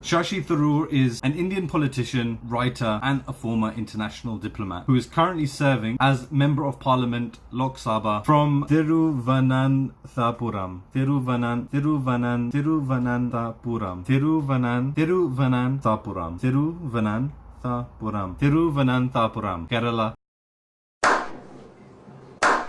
Shashi Tharoor is an Indian politician, writer and a former international diplomat who is currently serving as Member of Parliament Lok Sabha from Thiruvananthapuram. Thiruvananthapuram, Kerala.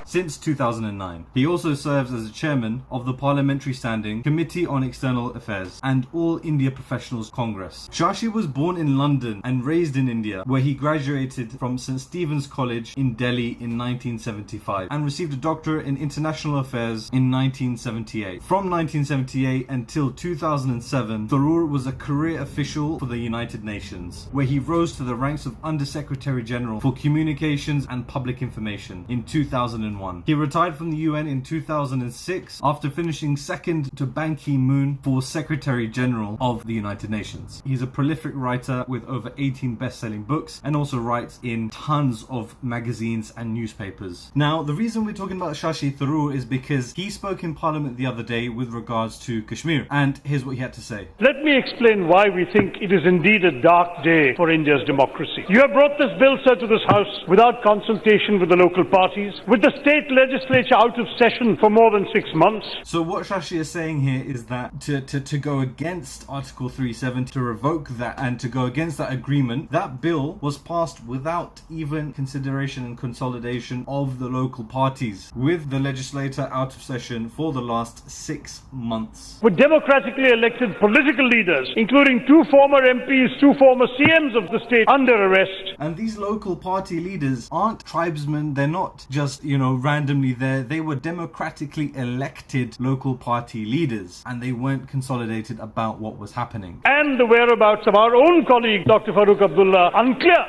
Since 2009. He also serves as the chairman of the Parliamentary Standing Committee on External Affairs and All India Professionals Congress. Shashi was born in London and raised in India, where he graduated from St. Stephen's College in Delhi in 1975 and received a doctorate in International Affairs in 1978. From 1978 until 2007, Tharoor was a career official for the United Nations, where he rose to the ranks of Under Secretary General for Communications and Public Information in 2001. He retired from the UN in 2006 after finishing second to Ban Ki-moon for Secretary General of the United Nations. He's a prolific writer with over 18 best-selling books and also writes in tons of magazines and newspapers. Now, the reason we're talking about Shashi Tharoor is because he spoke in Parliament the other day with regards to Kashmir, and here's what he had to say. Let me explain why we think it is indeed a dark day for India's democracy. You have brought this bill, sir, to this House without consultation with the local parties, with the state legislature out of session for more than 6 months. So what Shashi is saying here is that to go against Article 37, to revoke that and to go against that agreement, that bill was passed without even consideration and consolidation of the local parties, with the legislature out of session for the last 6 months. With democratically elected political leaders, including 2 former MPs, 2 former CMs of the state, under arrest. And these local party leaders aren't tribesmen, they're not just, randomly there. They were democratically elected local party leaders, and they weren't consolidated about what was happening. And the whereabouts of our own colleague, Dr. Farooq Abdullah, unclear.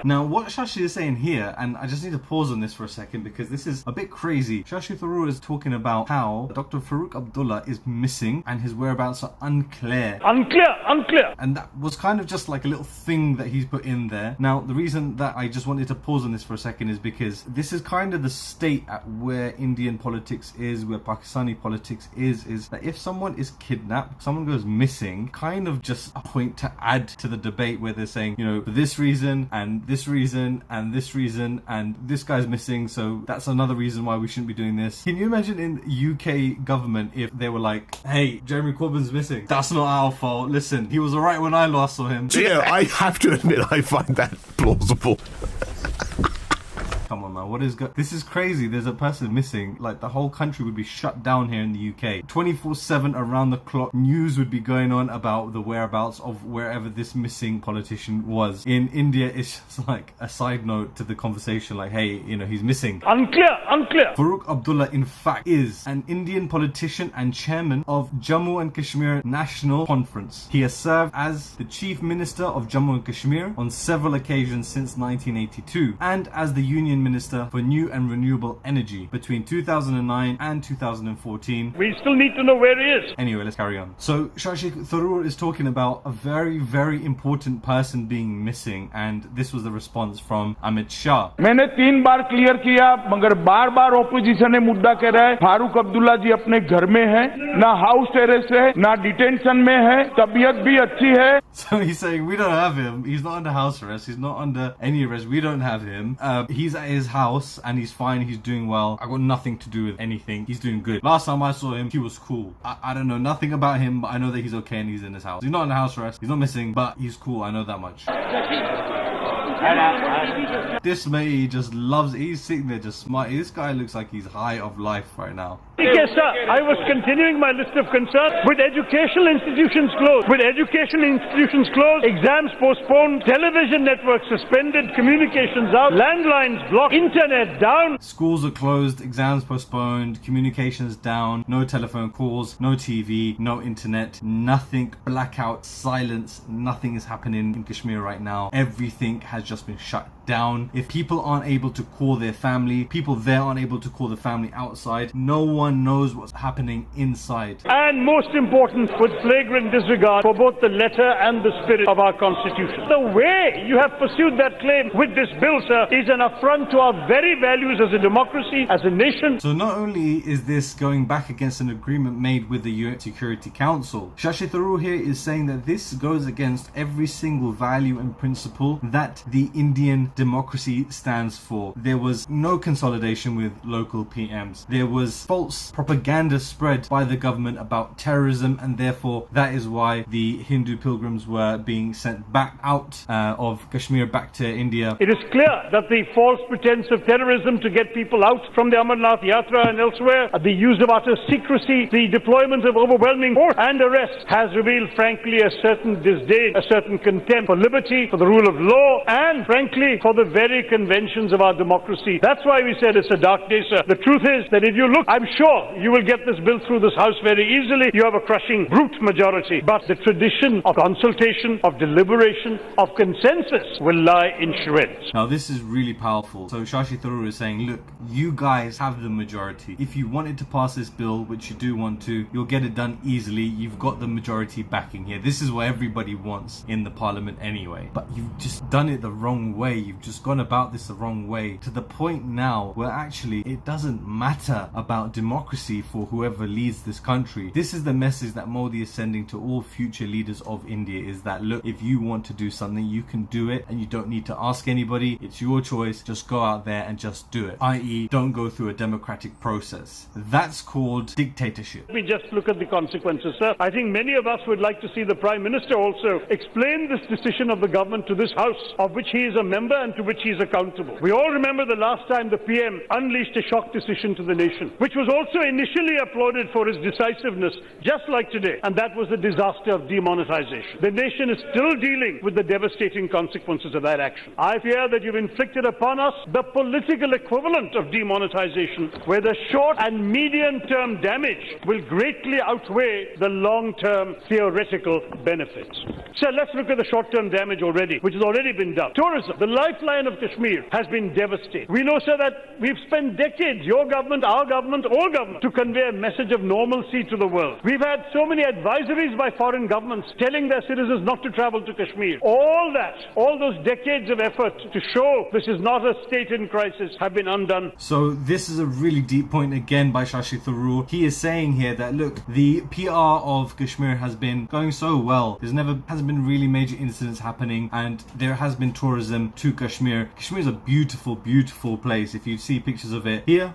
Now, what Shashi is saying here, and I just need to pause on this for a second because this is a bit crazy. Shashi Tharoor is talking about how Dr. Farooq Abdullah is missing and his whereabouts are unclear. Unclear. And that was kind of just like a little thing that he's put in there. Now, the reason that I just wanted to pause on this for a second is because this is kind of the state at where Indian politics is, where Pakistani politics is that if someone is kidnapped, someone goes missing, kind of just a point to add to the debate where they're saying, for this reason and this reason and this reason and this guy's missing, so that's another reason why we shouldn't be doing this. Can you imagine in UK government if they were like, hey, Jeremy Corbyn's missing, that's not our fault, listen, he was alright when I last saw him. Yeah, I have to admit I find that plausible. Come on, man, this is crazy. There's a person missing. Like, the whole country would be shut down here in the UK. 24/7 around the clock, news would be going on about the whereabouts of wherever this missing politician was. In India, it's just like a side note to the conversation, like, hey, he's missing. Unclear. Farooq Abdullah, in fact, is an Indian politician and chairman of Jammu and Kashmir National Conference. He has served as the Chief Minister of Jammu and Kashmir on several occasions since 1982 and as the Union Minister for New and Renewable Energy between 2009 and 2014. We still need to know where he is. Anyway, let's carry on. So Shashi Tharoor is talking about a very, very important person being missing, and this was the response from Amit Shah. मैंने 3 बार clear किया, मगर बार-बार opposition ने मुद्दा कह रहा है फारूक अब्दुल्ला जी अपने घर में हैं, ना हाउस अरेस्ट है, ना डिटेंशन में है, तबीयत भी अच्छी है. So he's saying we don't have him. He's not under house arrest. He's not under any arrest. We don't have him. He's at his house and he's fine. He's doing well. I got nothing to do with anything. He's doing good. Last time I saw him, he was cool. I don't know nothing about him, but I know that he's okay and he's in his house. He's not under house arrest. He's not missing, but he's cool. I know that much. This mate just loves it. He's sitting there just smart. This guy looks like he's high of life right now. Yes, sir. I was continuing my list of concerns. With educational institutions closed, exams postponed, television networks suspended, communications out, landlines blocked, internet down. Schools are closed, exams postponed, communications down, no telephone calls, no TV, no internet, nothing, blackout, silence, nothing is happening in Kashmir right now. Everything has just been shut down. If people aren't able to call their family, people there aren't able to call the family outside, no one knows what's happening inside. And most important, with flagrant disregard for both the letter and the spirit of our Constitution. The way you have pursued that claim with this bill, sir, is an affront to our very values as a democracy, as a nation. So not only is this going back against an agreement made with the UN Security Council, Shashi Tharoor here is saying that this goes against every single value and principle that the Indian democracy stands for. There was no consolidation with local PMs. There was false propaganda spread by the government about terrorism, and therefore that is why the Hindu pilgrims were being sent back out of Kashmir back to India. It is clear that the false pretense of terrorism to get people out from the Amarnath Yatra and elsewhere, the use of utter secrecy, the deployment of overwhelming force and arrest has revealed, frankly, a certain disdain, a certain contempt for liberty, for the rule of law, and, frankly, for the very conventions of our democracy. That's why we said it's a dark day, sir. The truth is that if you look, I'm sure you will get this bill through this House very easily. You have a crushing brute majority. But the tradition of consultation, of deliberation, of consensus will lie in shreds. Now this is really powerful. So Shashi Tharoor is saying, look, you guys have the majority. If you wanted to pass this bill, which you do want to, you'll get it done easily. You've got the majority backing here. This is what everybody wants in the parliament anyway. But you've just done it the wrong way. You've just gone about this the wrong way, to the point now where actually it doesn't matter about democracy for whoever leads this country. This is the message that Modi is sending to all future leaders of India, is that look, if you want to do something, you can do it, and you don't need to ask anybody. It's your choice. Just go out there and just do it, i.e. don't go through a democratic process. That's called dictatorship. Let me just look at the consequences, sir. I think many of us would like to see the Prime Minister also explain this decision of the government to this House, of which he is a member and to which he is accountable. We all remember the last time the PM unleashed a shock decision to the nation, which was also initially applauded for its decisiveness, just like today, and that was the disaster of demonetization. The nation is still dealing with the devastating consequences of that action. I fear that you've inflicted upon us the political equivalent of demonetization, where the short and medium-term damage will greatly outweigh the long-term theoretical benefits. So let's look at the short-term damage already, which has already been done. Tourism, the lifeline of Kashmir, has been devastated. We know, sir, that we've spent decades, your government, our government, all governments, to convey a message of normalcy to the world. We've had so many advisories by foreign governments telling their citizens not to travel to Kashmir. All those decades of effort to show this is not a state in crisis have been undone. So this is a really deep point again by Shashi Tharoor. He is saying here that look, the PR of Kashmir has been going so well. Hasn't been really major incidents happening, and there has been tourism to Kashmir. Kashmir is a beautiful, beautiful place. If you see pictures of it here.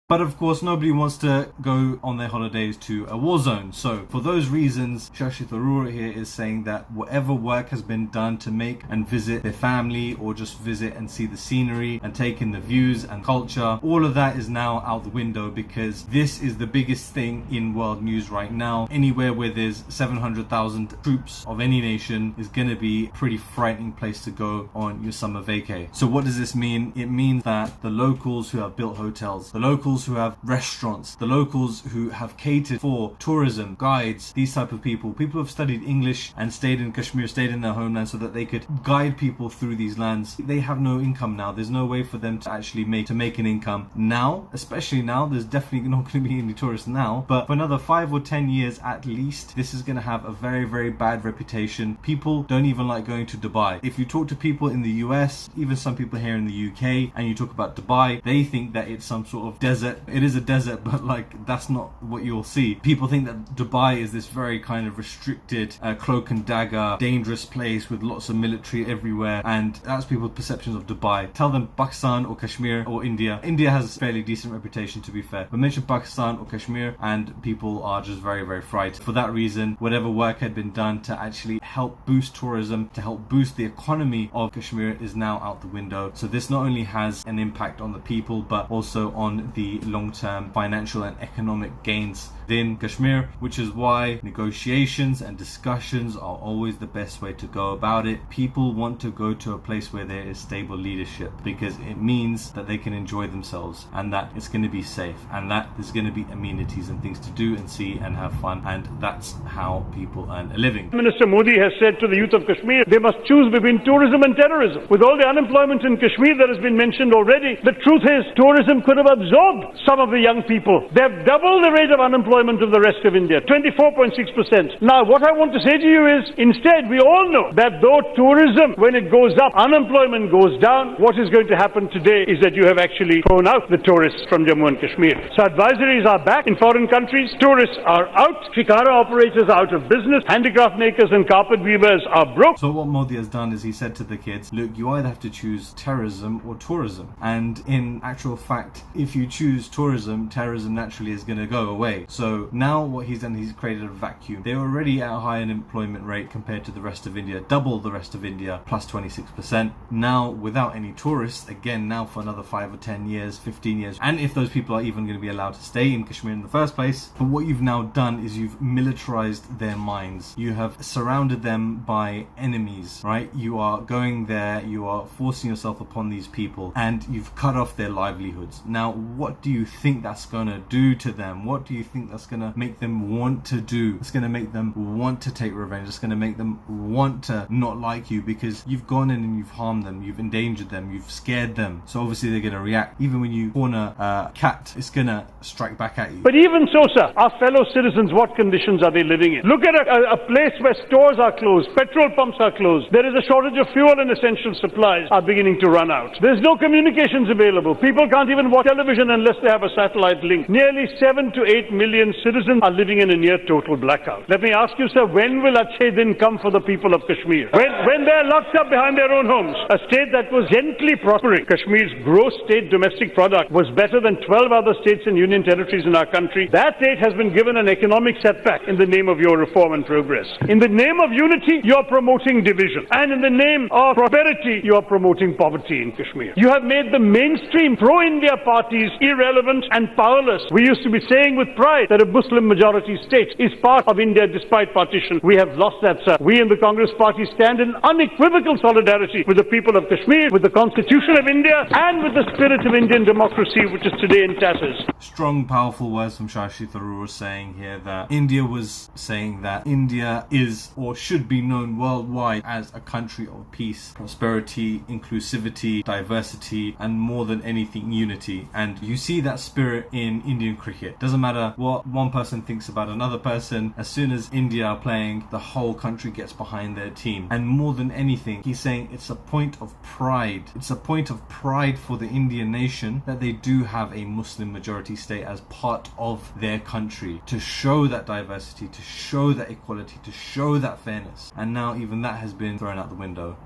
But of course, nobody wants to go on their holidays to a war zone. So for those reasons, Shashi Tharoor here is saying that whatever work has been done to make and visit their family, or just visit and see the scenery and take in the views and culture, all of that is now out the window, because this is the biggest thing in world news right now. Anywhere where there's 700,000 troops of any nation is going to be a pretty frightening place to go on your summer vacay. So what does this mean? It means that the locals who have built hotels, the locals who have restaurants, the locals who have catered for tourism, guides, these type of people who have studied English and stayed in Kashmir, stayed in their homeland so that they could guide people through these lands, they have no income now. There's no way for them to actually make an income now, especially now. There's definitely not going to be any tourists now, but for another 5 or 10 years at least, this is going to have a very, very bad reputation. People don't even like going to Dubai. If you talk to people in the US, even some people here in the UK, and you talk about Dubai, they think that it's some sort of desert. It is a desert, but like, that's not what you'll see. People think that Dubai is this very kind of restricted, cloak and dagger, dangerous place with lots of military everywhere, and that's people's perceptions of Dubai. Tell them Pakistan or Kashmir or India. India has a fairly decent reputation, to be fair, but mention Pakistan or Kashmir and people are just very, very frightened. For that reason, whatever work had been done to actually help boost tourism, to help boost the economy of Kashmir, is now out the window. So this not only has an impact on the people, but also on the long-term financial and economic gains within Kashmir, which is why negotiations and discussions are always the best way to go about it. People want to go to a place where there is stable leadership because it means that they can enjoy themselves and that it's going to be safe and that there's going to be amenities and things to do and see and have fun, and that's how people earn a living. Minister Modi has said to the youth of Kashmir, they must choose between tourism and terrorism. With all the unemployment in Kashmir that has been mentioned already, the truth is tourism could have absorbed some of the young people. They've doubled the rate of unemployment of the rest of India, 24.6%. Now, what I want to say to you is, instead, we all know that though tourism, when it goes up, unemployment goes down, what is going to happen today is that you have actually thrown out the tourists from Jammu and Kashmir. So advisories are back in foreign countries, tourists are out, shikara operators are out of business, handicraft makers and carpet weavers are broke. So what Modi has done is he said to the kids, look, you either have to choose terrorism or tourism. And in actual fact, if you choose tourism, terrorism naturally is going to go away. So now what he's done, he's created a vacuum. They're already at a high unemployment rate compared to the rest of India, double the rest of India, plus 26%. Now without any tourists, again now for another 5 or 10 years, 15 years, and if those people are even going to be allowed to stay in Kashmir in the first place. But what you've now done is you've militarized their minds. You have surrounded them by enemies, right? You are going there, you are forcing yourself upon these people, and you've cut off their livelihoods. Now, what do you think that's going to do to them? What do you think that's going to make them want to do? It's going to make them want to take revenge. It's going to make them want to not like you because you've gone in and you've harmed them, you've endangered them, you've scared them. So obviously they're going to react. Even when you corner a cat, it's going to strike back at you. But even so, sir, our fellow citizens, what conditions are they living in? Look at a place where stores are closed, petrol pumps are closed. There is a shortage of fuel and essential supplies are beginning to run out. There's no communications available. People can't even watch television unless they have a satellite link. Nearly 7 to 8 million citizens are living in a near total blackout. Let me ask you, sir, when will Achhe Din come for the people of Kashmir? When they're locked up behind their own homes. A state that was gently prospering. Kashmir's gross state domestic product was better than 12 other states and union territories in our country. That state has been given an economic setback in the name of your reform and progress. In the name of unity, you're promoting division. And in the name of prosperity, you're promoting poverty in Kashmir. You have made the mainstream pro-India parties irrelevant and powerless. We used to be saying with pride that a Muslim majority state is part of India despite partition. We have lost that, sir. We in the Congress party stand in unequivocal solidarity with the people of Kashmir, with the Constitution of India, and with the spirit of Indian democracy, which is today in tatters. Strong, powerful words from Shashi Tharoor saying here that India was saying that India is or should be known worldwide as a country of peace, prosperity, inclusivity, diversity, and more than anything, unity. And you see that spirit in Indian cricket. Doesn't matter what one person thinks about another person, as soon as India are playing, the whole country gets behind their team. And more than anything, he's saying it's a point of pride. It's a point of pride for the Indian nation that they do have a Muslim majority state as part of their country, to show that diversity, to show that equality, to show that fairness. And now even that has been thrown out the window.